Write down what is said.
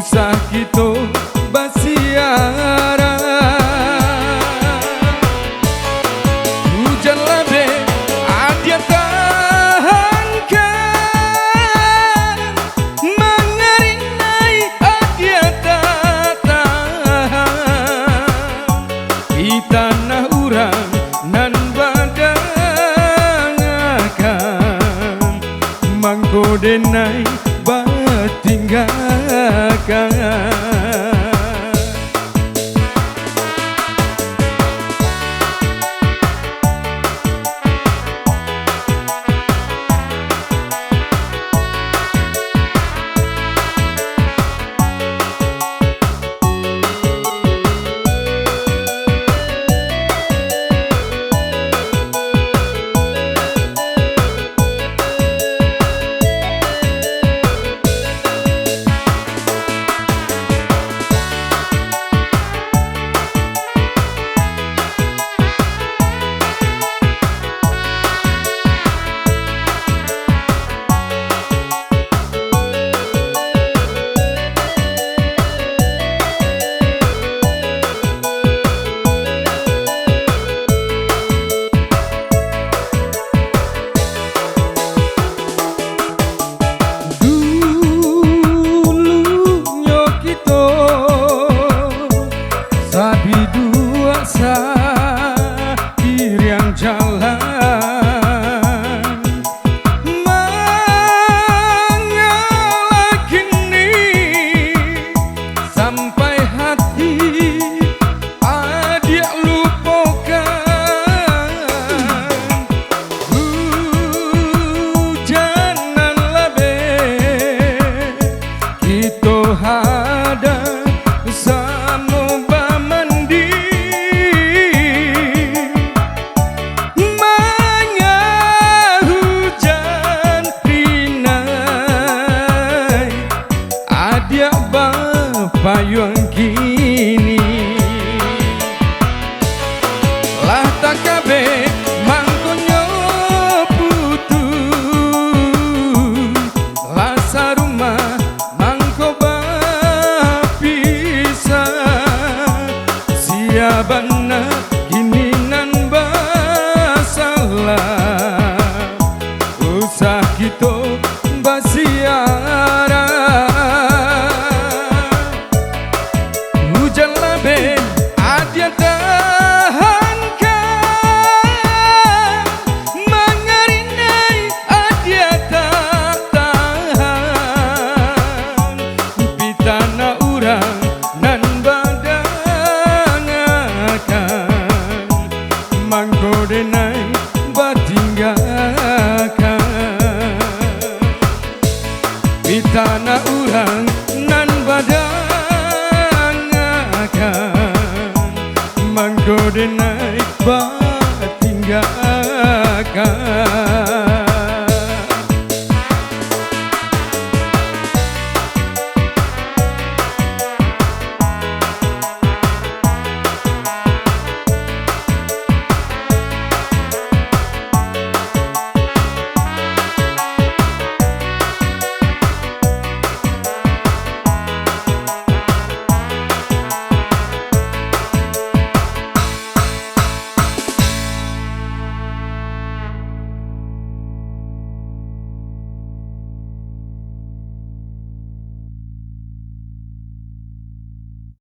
usah kita basiara. Hujan labe adia tahankan, mengarinai adia tak tahan. Di tanah urang nan badang akan, mangkodenai batinggalkan. Sabi dua seiring jalan, mengalah kini sampai hati adik lupakan. Hujanan labe kita hadang sama payung kini. Lah tak kabe mangkonyo putu, lah sarumah mangko bapisa. Siabana kini nan basalah, usah kita basiara. Adia tahankan, mengarinai adia tak tahan. Di tanah urang nan badang akan, mangkodenai batinggalkan. Di tanah urang nan badang mangkodenai